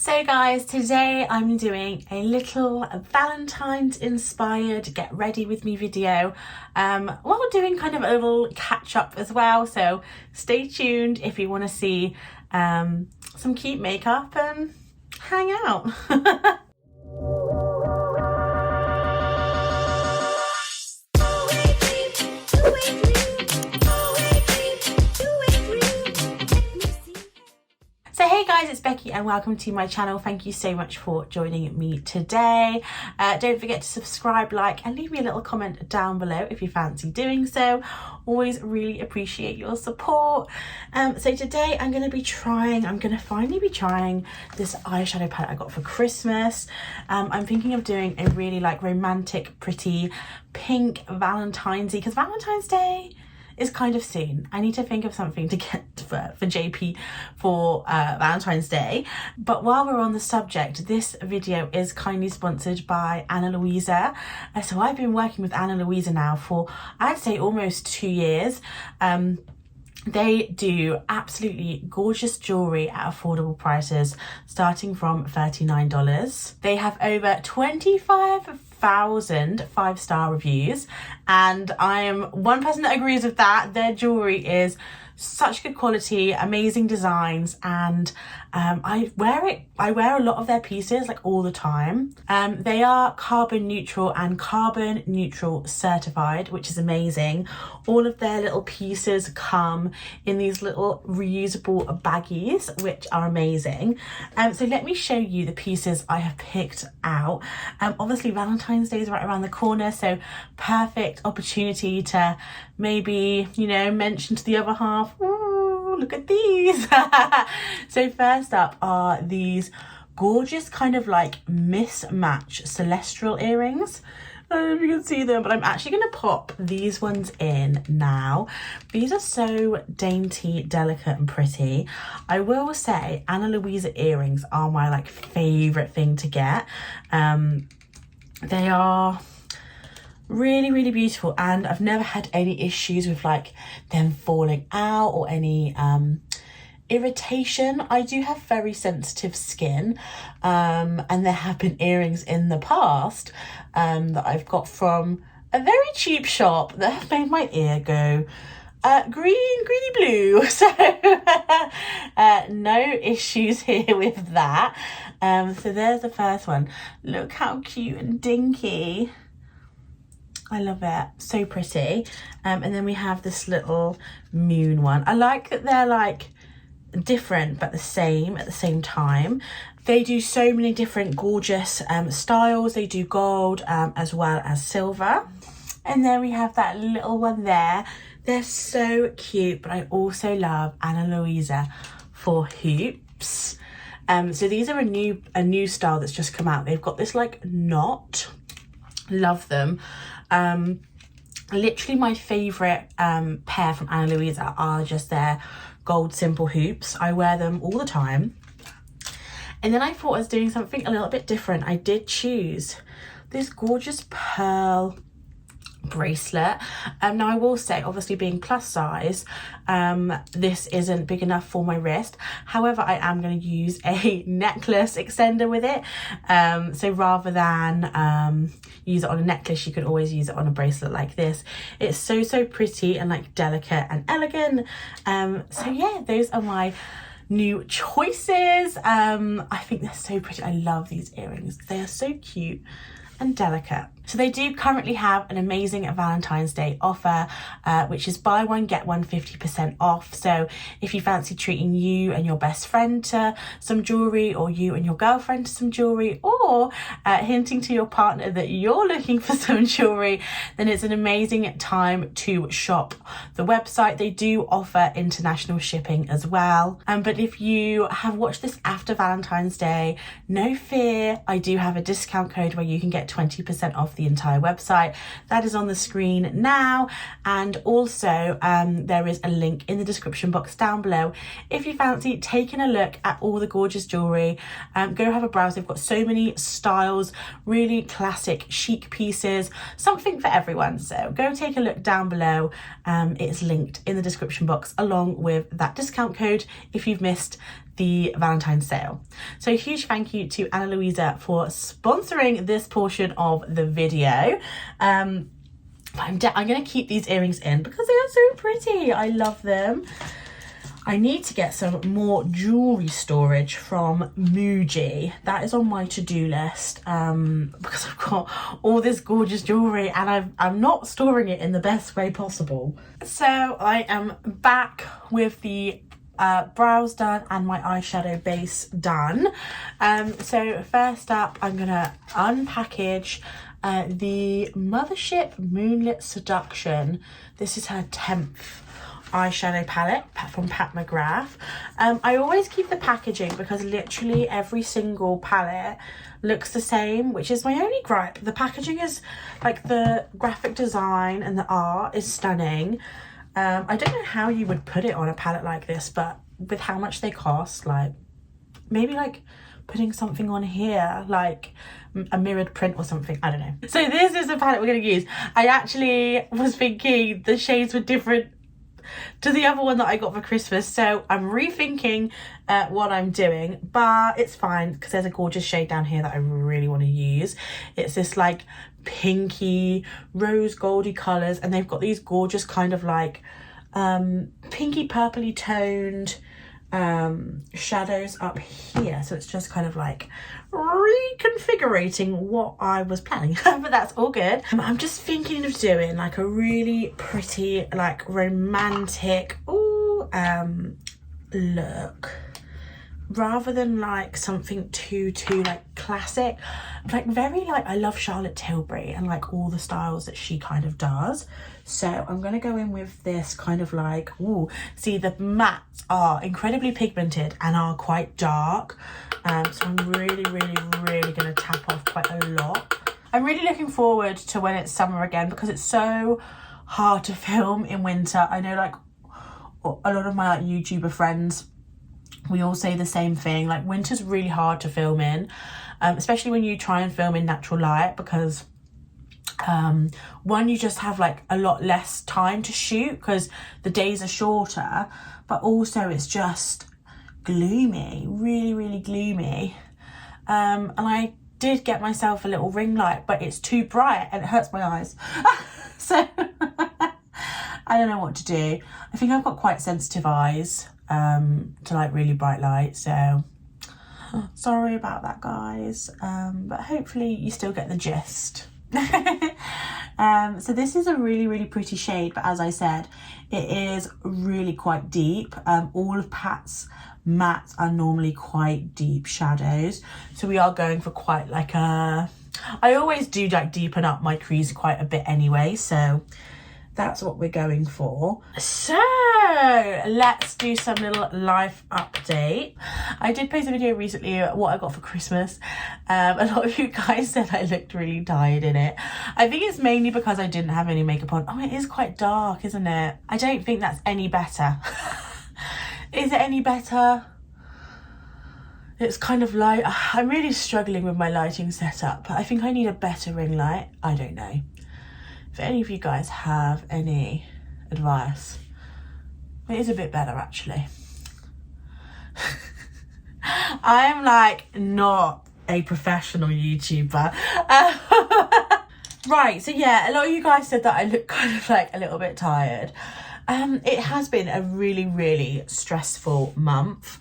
So guys, today I'm doing a little Valentine's inspired get ready with me video while doing kind of a little catch up as well, so stay tuned if you want to see some cute makeup and hang out. So hey guys, it's Becky and welcome to my channel. Thank you so much for joining me today. Don't forget to subscribe, like and leave me a little comment down below if you fancy doing so. Always really appreciate your support. So today I'm going to finally be trying this eyeshadow palette I got for Christmas. I'm thinking of doing a really romantic, pretty pink Valentine's-y because Valentine's Day is kind of soon. I need to think of something to get for JP for Valentine's Day. But while we're on the subject, this video is kindly sponsored by Louisa. So I've been working with Louisa now for, I'd say, almost 2 years. They do absolutely gorgeous jewellery at affordable prices, starting from $39. They have over 25,000 five-star reviews, and I am one person that agrees with that. Their jewellery is such good quality, amazing designs, and I wear a lot of their pieces all the time. They are carbon neutral and carbon neutral certified, which is amazing. All of their little pieces come in these little reusable baggies, which are amazing. So let me show you the pieces I have picked out. Obviously Valentine's Day is right around the corner, so perfect opportunity to maybe, mention to the other half, ooh, look at these. So first up are these gorgeous kind of mismatch celestial earrings. I don't know if you can see them, but I'm actually going to pop these ones in now. These are so dainty, delicate and pretty. I will say Louisa earrings are my favourite thing to get. They are really beautiful, and I've never had any issues with them falling out or any irritation. I do have very sensitive skin, and there have been earrings in the past that I've got from a very cheap shop that have made my ear go greeny blue. So no issues here with that. So there's the first one. Look how cute and dinky. I love it, so pretty. And then we have this little moon one. I like that they're different but the same at the same time. They do so many different gorgeous styles. They do gold as well as silver. And then we have that little one there. They're so cute, but I also love Louisa for hoops. So these are a new style that's just come out. They've got this knot. Love them. Literally my favorite pair from Louisa are just their gold simple hoops. I wear them all the time. And then I thought I was doing something a little bit different. I did choose this gorgeous pearl bracelet. Now I will say, obviously being plus size, this isn't big enough for my wrist. However, I am going to use a necklace extender with it. So rather than use it on a necklace, you could always use it on a bracelet like this. It's so pretty and delicate and elegant. So yeah, those are my new choices. I think they're so pretty. I love these earrings. They are so cute and delicate. So they do currently have an amazing Valentine's Day offer, which is buy one, get one 50% off. So if you fancy treating you and your best friend to some jewellery, or you and your girlfriend to some jewellery, or hinting to your partner that you're looking for some jewellery, then it's an amazing time to shop the website. They do offer international shipping as well. But if you have watched this after Valentine's Day, no fear, I do have a discount code where you can get 20% off the entire website. That is on the screen now, and also there is a link in the description box down below if you fancy taking a look at all the gorgeous jewelry. Go have a browse. They've got so many styles, really classic chic pieces, something for everyone. So go take a look down below. It's linked in the description box along with that discount code if you've missed the Valentine's sale. So huge thank you to Anna Louisa for sponsoring this portion of the video. I'm going to keep these earrings in because they are so pretty. I love them. I need to get some more jewellery storage from Muji. That is on my to-do list because I've got all this gorgeous jewellery and I'm not storing it in the best way possible. So I am back with the brows done and my eyeshadow base done. So first up, I'm going to unpackage the Mothership Moonlit Seduction. This is her 10th eyeshadow palette from Pat McGrath. I always keep the packaging because literally every single palette looks the same, which is my only gripe. The packaging is like, the graphic design and the art is stunning. I don't know how you would put it on a palette like this, but with how much they cost, like maybe like putting something on here, like a mirrored print or something, I don't know. So this is the palette we're going to use. I actually was thinking the shades were different to the other one that I got for Christmas, so I'm rethinking what I'm doing, but it's fine because there's a gorgeous shade down here that I really want to use. It's this like pinky rose goldy colours, and they've got these gorgeous kind of like pinky purpley toned shadows up here, so it's just kind of like reconfigurating what I was planning. But that's all good. I'm just thinking of doing like a really pretty like romantic look, rather than like something too like classic, like very like, I love Charlotte Tilbury and like all the styles that she kind of does. So I'm going to go in with this kind of like, ooh, see, the mattes are incredibly pigmented and are quite dark. So I'm really going to tap off quite a lot. I'm really looking forward to when it's summer again because it's so hard to film in winter. I know like a lot of my like YouTuber friends, we all say the same thing, like winter's really hard to film in, especially when you try and film in natural light, because one, you just have like a lot less time to shoot because the days are shorter, but also it's just gloomy, really gloomy. And I did get myself a little ring light, but it's too bright and it hurts my eyes. So I don't know what to do. I think I've got quite sensitive eyes to like really bright light, so sorry about that, guys, but hopefully you still get the gist. So this is a really pretty shade, but as I said, it is really quite deep. All of Pat's mattes are normally quite deep shadows, so we are going for quite like a, I always do like deepen up my crease quite a bit anyway, so that's what we're going for. So let's do some little life update. I did post a video recently what I got for Christmas. A lot of you guys said I looked really tired in it. I think it's mainly because I didn't have any makeup on. Oh, it is quite dark, isn't it? I don't think that's any better. Is it any better? It's kind of light. I'm really struggling with my lighting setup. I think I need a better ring light. I don't know. If any of you guys have any advice, it is a bit better actually. I'm like not a professional YouTuber. Right, so yeah, a lot of you guys said that I look kind of like a little bit tired. It has been a really stressful month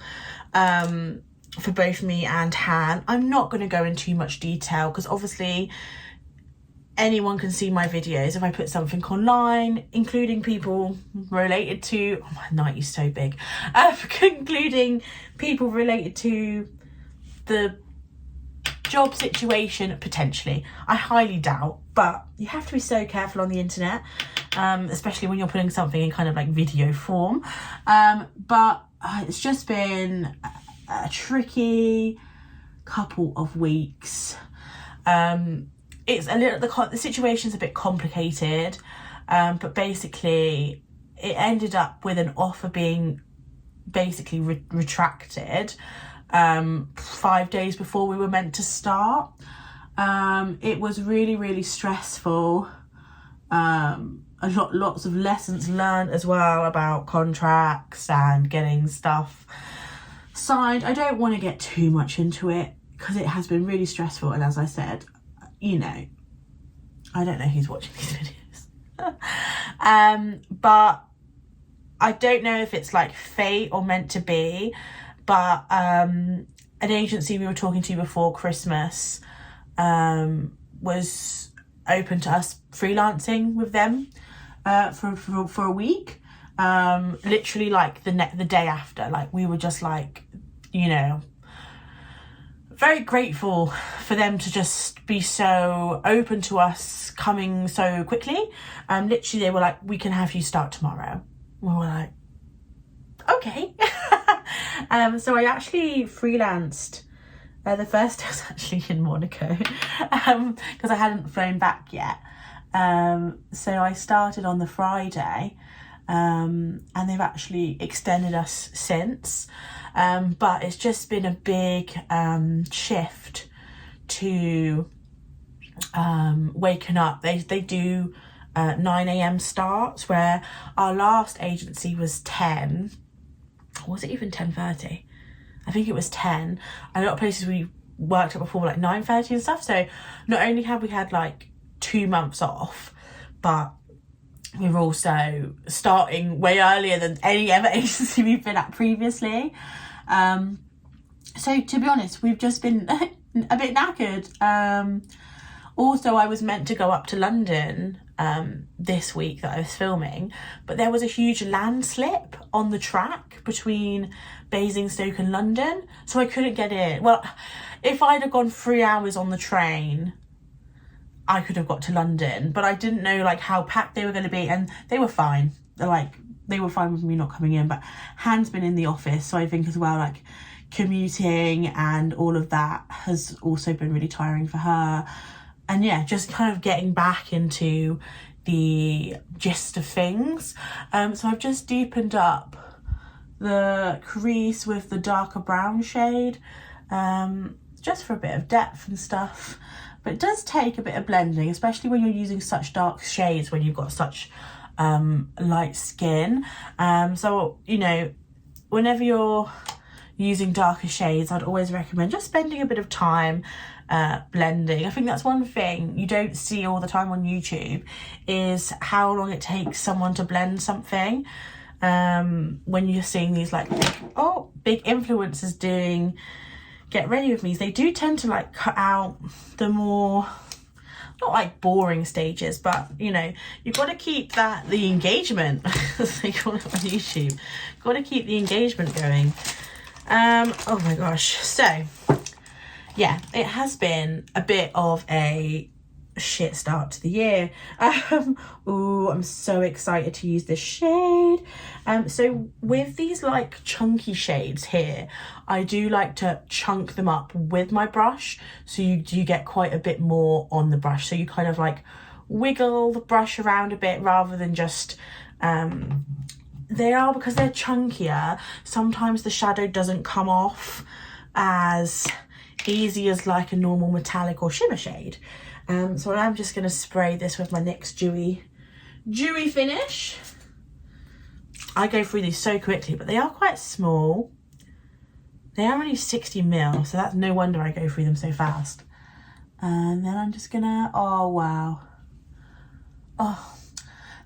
for both me and Han. I'm not going to go into too much detail because obviously anyone can see my videos if I put something online, including people related to, oh, my night is so big, including people related to the job situation, potentially. I highly doubt, but you have to be so careful on the internet, especially when you're putting something in kind of like video form. But it's just been a tricky couple of weeks. It's a little, the situation's a bit complicated, but basically it ended up with an offer being basically retracted 5 days before we were meant to start. It was really stressful. Lots of lessons learned as well about contracts and getting stuff signed. I don't want to get too much into it because it has been really stressful, and as I said, you know, I don't know who's watching these videos. But I don't know if it's like fate or meant to be, but an agency we were talking to before Christmas was open to us freelancing with them for a week. Literally like the day after, like we were just like, you know, very grateful for them to just be so open to us coming so quickly. Literally they were like, we can have you start tomorrow. We were like, okay. So I actually freelanced. The first day was actually in Monaco because I hadn't flown back yet. So I started on the Friday, and they've actually extended us since. But it's just been a big shift to waking up. They do 9 a.m. starts, where our last agency was 10. Or was it even 10:30? I think it was 10. A lot of places we worked at before were like 9:30 and stuff. So not only have we had like 2 months off, but we're also starting way earlier than any other agency we've been at previously. So to be honest, we've just been a bit knackered. Also, I was meant to go up to London this week that I was filming, but there was a huge landslip on the track between Basingstoke and London, so I couldn't get in. Well, if I'd have gone 3 hours on the train, I could have got to London, but I didn't know like how packed they were going to be, and they were fine. They were fine with me not coming in, but Han's been in the office, so I think as well, like commuting and all of that has also been really tiring for her. And yeah, just kind of getting back into the gist of things. So I've just deepened up the crease with the darker brown shade, just for a bit of depth and stuff. But it does take a bit of blending, especially when you're using such dark shades when you've got such light skin. So, you know, whenever you're using darker shades, I'd always recommend just spending a bit of time blending. I think that's one thing you don't see all the time on YouTube, is how long it takes someone to blend something. When you're seeing these like big influencers doing Get Ready With Me, they do tend to like cut out the more, not like boring stages, but you know, you've got to keep the engagement, as they call it on YouTube. Got to keep the engagement going. Oh my gosh. So yeah, it has been a bit of a shit start to the year. I'm so excited to use this shade. So with these like chunky shades here, I do like to chunk them up with my brush, so you do get quite a bit more on the brush, so you kind of like wiggle the brush around a bit rather than just because they're chunkier, sometimes the shadow doesn't come off as easy as like a normal metallic or shimmer shade. So I'm just going to spray this with my NYX dewy finish. I go through these so quickly, but they are quite small. They are only 60ml, so that's no wonder I go through them so fast. And then I'm just gonna, oh wow. Oh,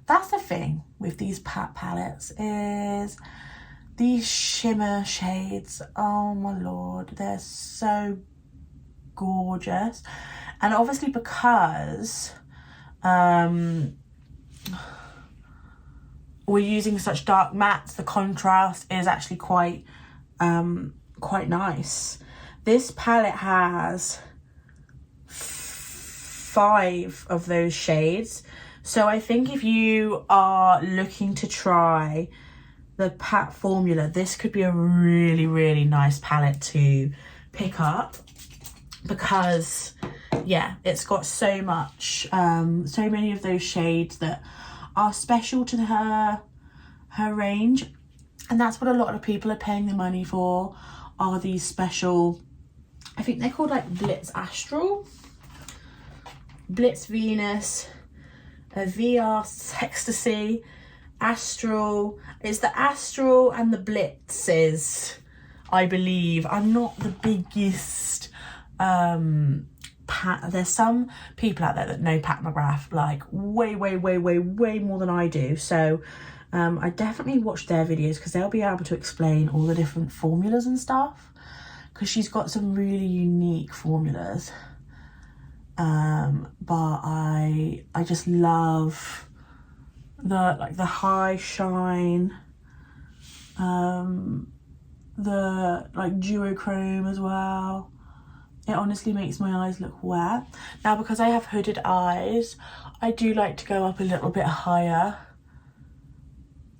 that's the thing with these palettes, is these shimmer shades. Oh my lord, they're so gorgeous. And obviously because we're using such dark mattes, the contrast is actually quite nice. This palette has 5 of those shades, so I think if you are looking to try the pat formula, this could be a really nice palette to pick up, because yeah, it's got so much, so many of those shades that are special to her range, and that's what a lot of people are paying the money for, are these special, I think they're called like Blitz Astral, Blitz Venus, VR Ecstasy, Astral. It's the Astral and the Blitzes I believe. I'm not the biggest there's some people out there that know Pat McGrath like way more than I do, so I definitely watch their videos because they'll be able to explain all the different formulas and stuff, because she's got some really unique formulas. But I just love the high shine, the like duochrome as well. It honestly makes my eyes look wet. Now, because I have hooded eyes, I do like to go up a little bit higher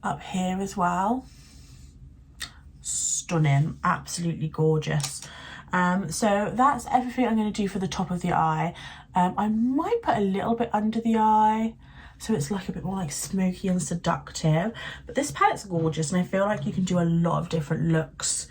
up here as well. Stunning, absolutely gorgeous. So that's everything I'm going to do for the top of the eye. I might put a little bit under the eye, so it's like a bit more like smoky and seductive. But this palette's gorgeous, and I feel like you can do a lot of different looks,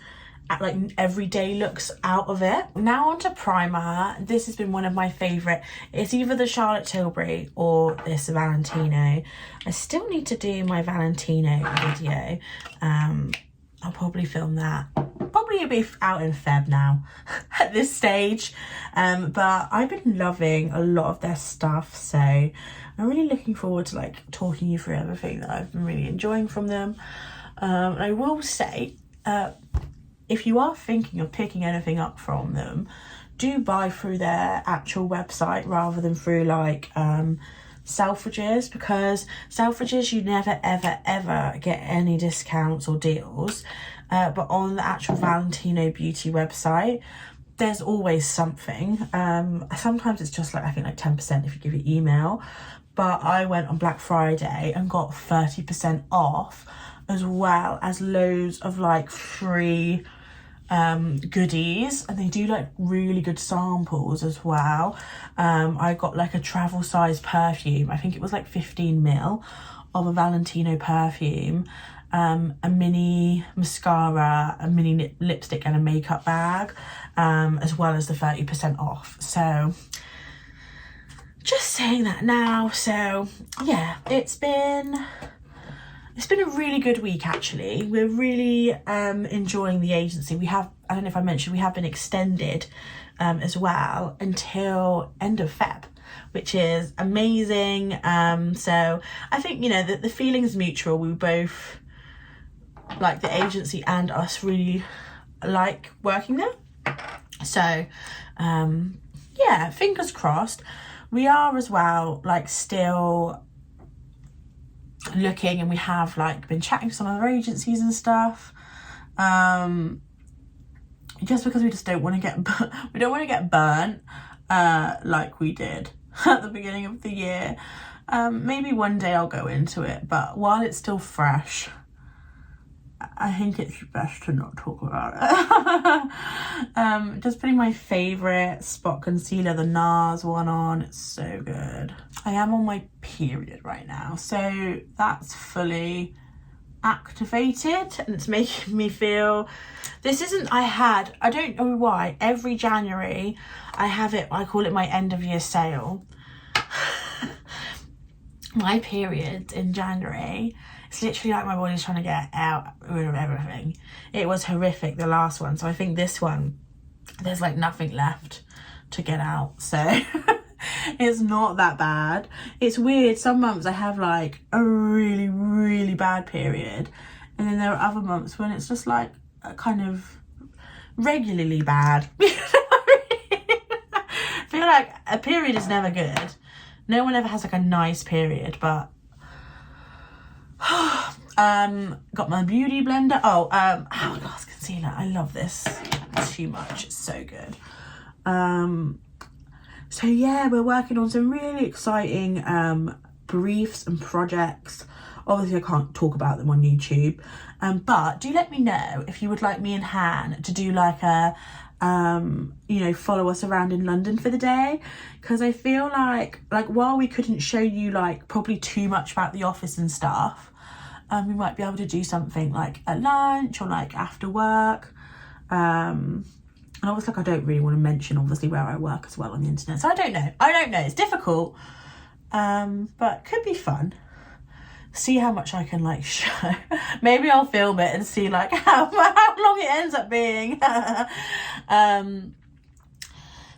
like everyday looks out of it. Now onto primer. This has been one of my favourite. It's either the Charlotte Tilbury or this Valentino. I still need to do my Valentino video. I'll probably film that. Probably it'll be out in Feb now at this stage. But I've been loving a lot of their stuff, so I'm really looking forward to like talking you through everything that I've been really enjoying from them. I will say, if you are thinking of picking anything up from them, do buy through their actual website rather than through like Selfridges, because Selfridges you never ever get any discounts or deals, but on the actual Valentino Beauty website there's always something. Sometimes it's just like I think like 10% if you give your email, but I went on Black Friday and got 30% off, as well as loads of like free goodies, and they do like really good samples as well. I got like a travel size perfume, I think it was like 15 ml of a Valentino perfume, a mini mascara, a mini lipstick and a makeup bag, as well as the 30% off. So just saying that now. So yeah, it's been a really good week actually. We're really enjoying the agency. We have, I don't know if I mentioned, we have been extended as well until end of Feb, which is amazing. So I think, you know, the feeling's mutual. We both, like the agency and us, really like working there. So yeah, fingers crossed. We are as well like still looking, and we have like been chatting to some other agencies and stuff, just because we just don't want to get burnt like we did at the beginning of the year. Maybe one day I'll go into it, but while it's still fresh, I think it's best to not talk about it. Just putting my favourite spot concealer, the NARS one, on. It's so good. I am on my period right now, so that's fully activated, and it's making me feel, this isn't, I don't know why, every January I have it, I call it my end of year sale. My period in January, it's literally like my body's trying to get rid of everything. It was horrific, the last one. So I think this one, there's like nothing left to get out. So it's not that bad. It's weird. Some months I have like a really, really bad period. And then there are other months when it's just like a kind of regularly bad. I feel like a period is never good. No one ever has like a nice period, but got my beauty blender. Hourglass concealer. I love this too much. It's so good. So yeah, we're working on some really exciting briefs and projects. Obviously, I can't talk about them on YouTube, but do let me know if you would like me and Han to do like a you know, follow us around in London for the day, because I feel like while we couldn't show you like probably too much about the office and stuff, we might be able to do something like at lunch or like after work. And obviously, like, I don't really want to mention obviously where I work as well on the internet, so I don't know, it's difficult, but could be fun. see how much I can like show. Maybe I'll film it and see like how long it ends up being.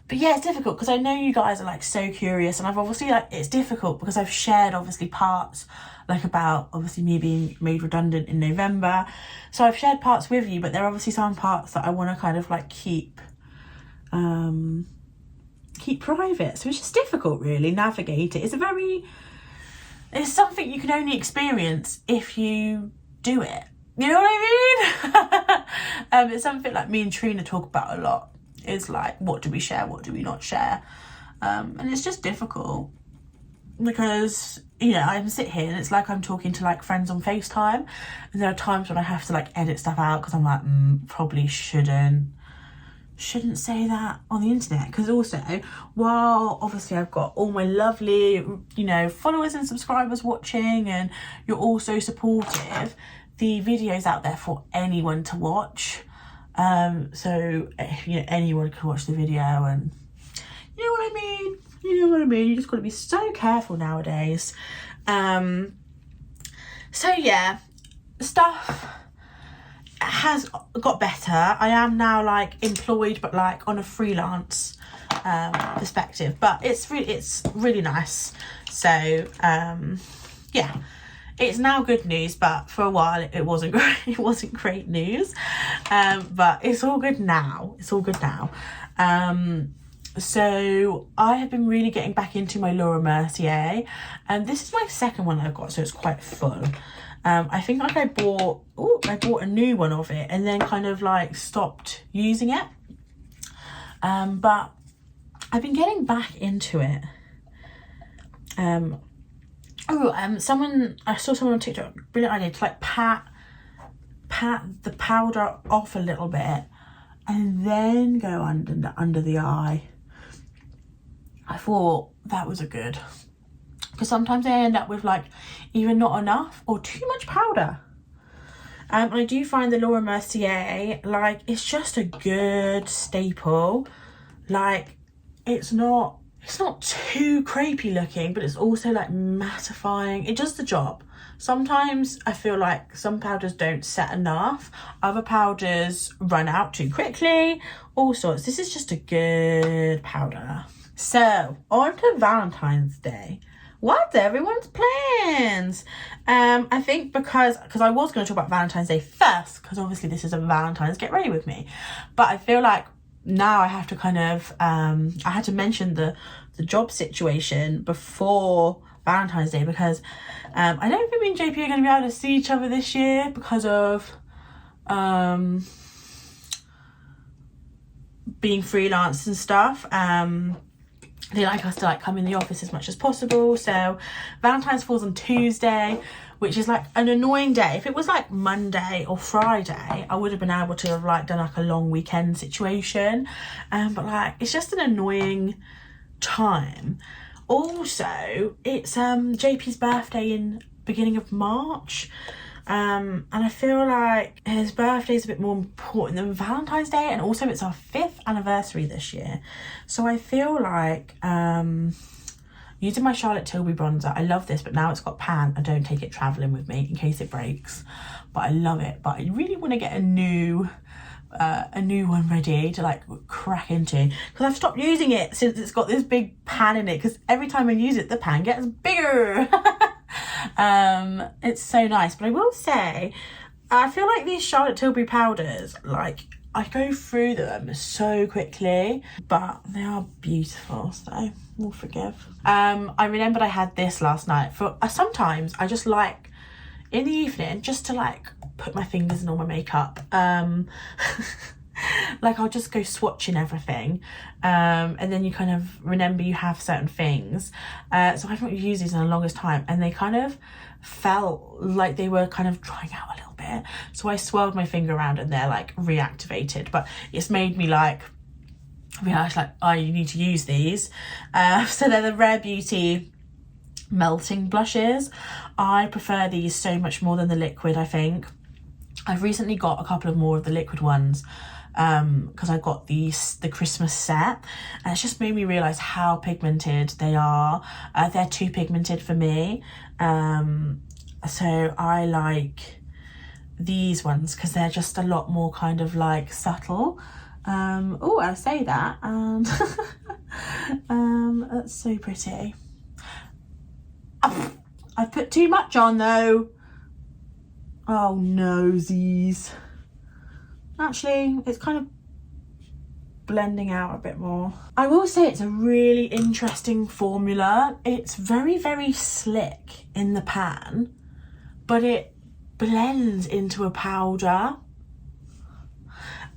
But yeah, it's difficult because I know you guys are like so curious, and I've obviously like, it's difficult because I've shared obviously parts like about obviously me being made redundant in November. So I've shared parts with you, but there are obviously some parts that I want to kind of like keep private. So it's just difficult really, navigate it. It's something you can only experience if you do it. You know what I mean? It's something like me and Trina talk about a lot. Is like, what do we share, what do we not share? And it's just difficult because, you know, I sit here and it's like I'm talking to like friends on FaceTime, and there are times when I have to like edit stuff out because I'm like, probably shouldn't say that on the internet. Because also, while obviously I've got all my lovely, you know, followers and subscribers watching, and you're all so supportive, the video's out there for anyone to watch. So, you know, anyone can watch the video, and you know what I mean? You know what I mean? You just got to be so careful nowadays. So yeah, stuff has got better. I am now like employed, but like on a freelance perspective, but it's really nice. So yeah, it's now good news, but for a while it wasn't great. It wasn't great news, but it's all good now. It's all good now. So I have been really getting back into my Laura Mercier, and this is my second one I've got, so it's quite full. I think like I bought a new one of it and then kind of like stopped using it. But I've been getting back into it. I saw someone on TikTok, brilliant idea to like pat the powder off a little bit and then go under the eye. I thought that was a good, because sometimes I end up with like either not enough or too much powder. And I do find the Laura Mercier, like, it's just a good staple. Like, it's not too crepey looking, but it's also like mattifying. It does the job. Sometimes I feel like some powders don't set enough, other powders run out too quickly, all sorts. This is just a good powder. So on to Valentine's Day. What's everyone's plans? I think because I was going to talk about Valentine's Day first, because obviously this is a Valentine's Get Ready With Me, but I feel like now I have to kind of I had to mention the job situation before Valentine's Day, because I don't think me and JP are going to be able to see each other this year because of being freelance and stuff. They like us to like come in the office as much as possible. So Valentine's falls on Tuesday, which is like an annoying day. If it was like Monday or Friday, I would have been able to have like done like a long weekend situation. But like, it's just an annoying time. Also, it's JP's birthday in beginning of March. And I feel like his birthday is a bit more important than Valentine's Day, and also it's our 5th anniversary this year. So I feel like using my Charlotte Tilbury bronzer, I love this, but now it's got pan. I don't take it traveling with me in case it breaks, but I love it. But I really want to get a new one ready to like crack into, because I've stopped using it since it's got this big pan in it, because every time I use it the pan gets bigger. It's so nice. But I will say, I feel like these Charlotte Tilbury powders, like, I go through them so quickly, but they are beautiful, so we'll forgive. I remembered I had this last night. For sometimes I just like in the evening just to like put my fingers in all my makeup. Like, I'll just go swatching everything, and then you kind of remember you have certain things. So I've not used these in the longest time, and they kind of felt like they were kind of drying out a little bit. So I swirled my finger around and they're like reactivated, but it's made me like realize like, oh, you need to use these. So they're the Rare Beauty melting blushes. I prefer these so much more than the liquid, I think. I've recently got a couple of more of the liquid ones, because I got the Christmas set, and it's just made me realise how pigmented they are. They're too pigmented for me. So I like these ones because they're just a lot more kind of like subtle. Oh, I say that, and that's so pretty. I've put too much on though. Oh nosies. Actually, it's kind of blending out a bit more. I will say it's a really interesting formula. It's very, very slick in the pan, but it blends into a powder.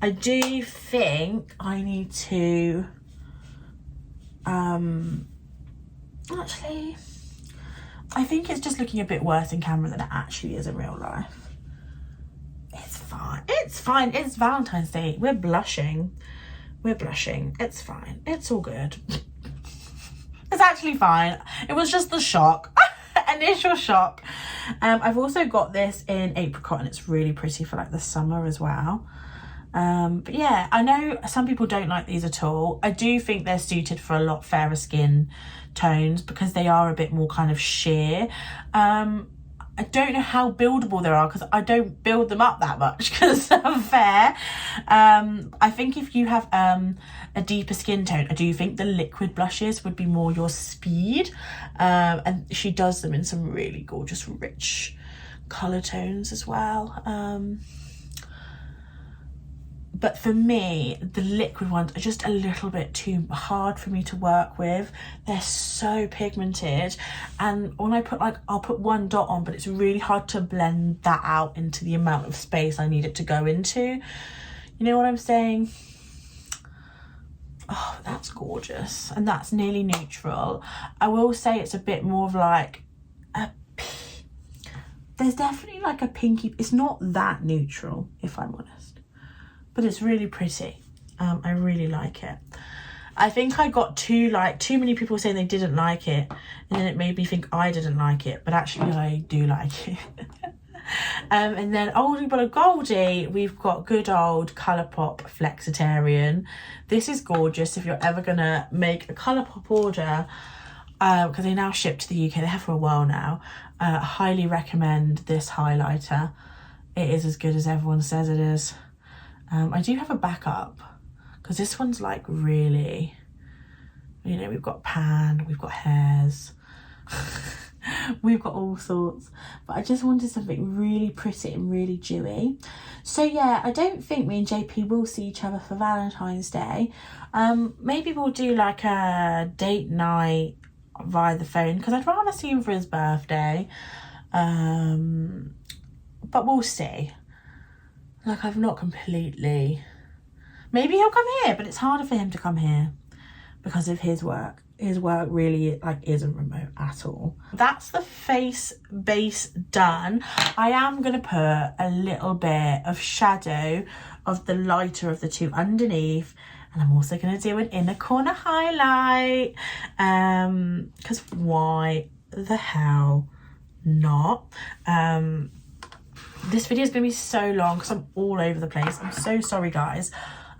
I do think I need to actually, I think it's just looking a bit worse in camera than it actually is in real life. It's fine. It's fine. It's Valentine's Day. We're blushing. We're blushing. It's fine. It's all good. It's actually fine. It was just the shock. Initial shock. I've also got this in apricot, and it's really pretty for like the summer as well. But yeah, I know some people don't like these at all. I do think they're suited for a lot fairer skin tones because they are a bit more kind of sheer. I don't know how buildable they are because I don't build them up that much because I'm fair. I think if you have a deeper skin tone, I do think the liquid blushes would be more your speed. And she does them in some really gorgeous, rich colour tones as well. But for me, the liquid ones are just a little bit too hard for me to work with. They're so pigmented. And when I put I'll put one dot on, but it's really hard to blend that out into the amount of space I need it to go into. You know what I'm saying? Oh, that's gorgeous. And that's nearly neutral. I will say it's a bit more of like there's definitely like a pinky, it's not that neutral if I'm honest. But it's really pretty. I really like it. I think I got too many people saying they didn't like it, and then it made me think I didn't like it, but actually I do like it. And then oldie but a goldie, we've got good old Colourpop Flexitarian. This is gorgeous if you're ever gonna make a Colourpop order, because they now ship to the UK. They have for a while now. Highly recommend this highlighter. It is as good as everyone says it is. I do have a backup because this one's like really, you know, we've got pan, we've got hairs, we've got all sorts, but I just wanted something really pretty and really dewy. So yeah, I don't think me and JP will see each other for Valentine's Day. Maybe we'll do like a date night via the phone because I'd rather see him for his birthday. But we'll see. Like, I've not completely... Maybe he'll come here, but it's harder for him to come here because of his work. His work really, like, isn't remote at all. That's the face base done. I am going to put a little bit of shadow of the lighter of the two underneath. And I'm also going to do an inner corner highlight. Because why the hell not? This video is going to be so long because I'm all over the place. I'm so sorry, guys.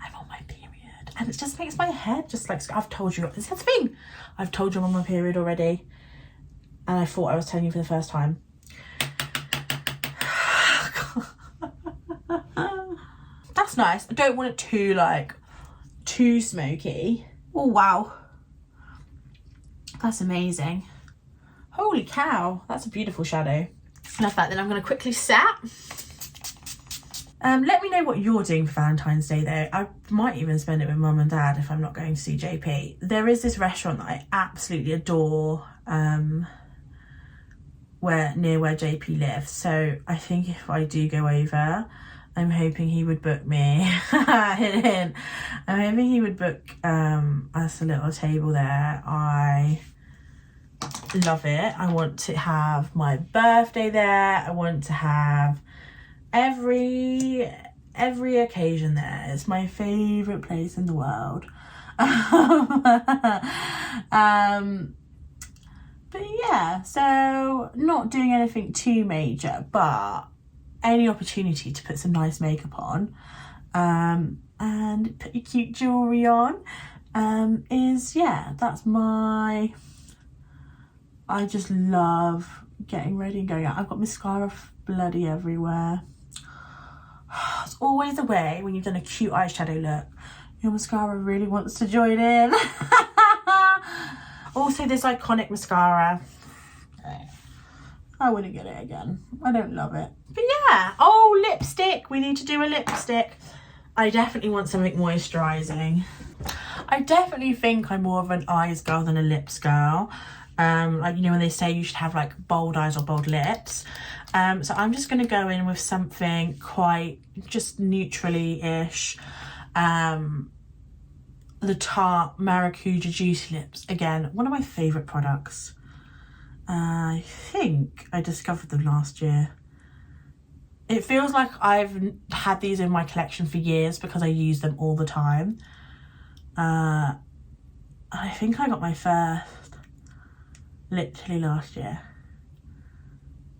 I'm on my period. And it just makes my head just like... I've told you... This is the thing. I've told you I'm on my period already. And I thought I was telling you for the first time. That's nice. I don't want it too, like, too smoky. Oh, wow. That's amazing. Holy cow. That's a beautiful shadow. Enough that, then I'm going to quickly set. Let me know what you're doing for Valentine's Day though. I might even spend it with mum and dad if I'm not going to see JP. There is this restaurant that I absolutely adore near where JP lives. So I think if I do go over, I'm hoping he would book me. Hint, hint. I'm hoping he would book us a little table there. I love it. I want to have my birthday there. I want to have every occasion there. It's my favorite place in the world. But yeah, so not doing anything too major, but any opportunity to put some nice makeup on and put your cute jewelry on is, yeah, that's my... I just love getting ready and going out. I've got mascara bloody everywhere. It's always the way when you've done a cute eyeshadow look, your mascara really wants to join in. Also, this iconic mascara, I wouldn't get it again. I don't love it. But yeah, oh, lipstick. We need to do a lipstick. I definitely want something moisturising. I definitely think I'm more of an eyes girl than a lips girl. Like, you know, when they say you should have like bold eyes or bold lips. So I'm just going to go in with something quite just neutrally-ish. The Tarte Maracuja Juicy Lips. Again, one of my favourite products. I think I discovered them last year. It feels like I've had these in my collection for years because I use them all the time. I think I got my first literally last year.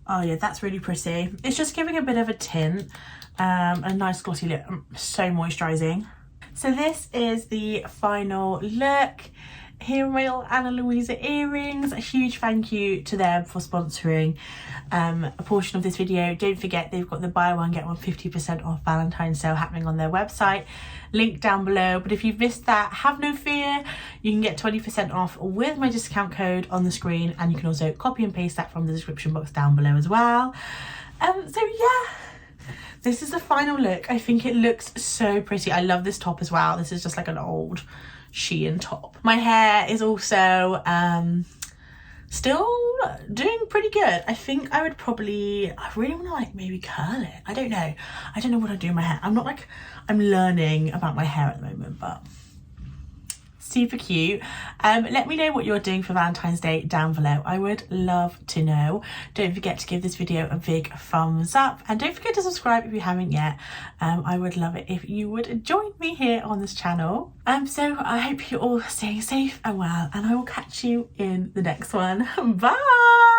Oh yeah, that's really pretty. It's just giving a bit of a tint, a nice glossy lip, so moisturising. So this is the final look. Here are my little Ana Luisa earrings. A huge thank you to them for sponsoring a portion of this video. Don't forget they've got the buy one get one 50% off Valentine's sale happening on their website. Link down below. But if you've missed that, have no fear. You can get 20% off with my discount code on the screen, and you can also copy and paste that from the description box down below as well. So yeah. This is the final look. I think it looks so pretty. I love this top as well. This is just like an old Shein top. My hair is also still doing pretty good. I think I would probably, I really want to like maybe curl it. I don't know. I don't know what I do in my hair. I'm not like, I'm learning about my hair at the moment, but super cute. Let me know what you're doing for Valentine's Day down below. I would love to know. Don't forget to give this video a big thumbs up, and don't forget to subscribe if you haven't yet. I would love it if you would join me here on this channel. So I hope you're all staying safe and well, and I will catch you in the next one. Bye.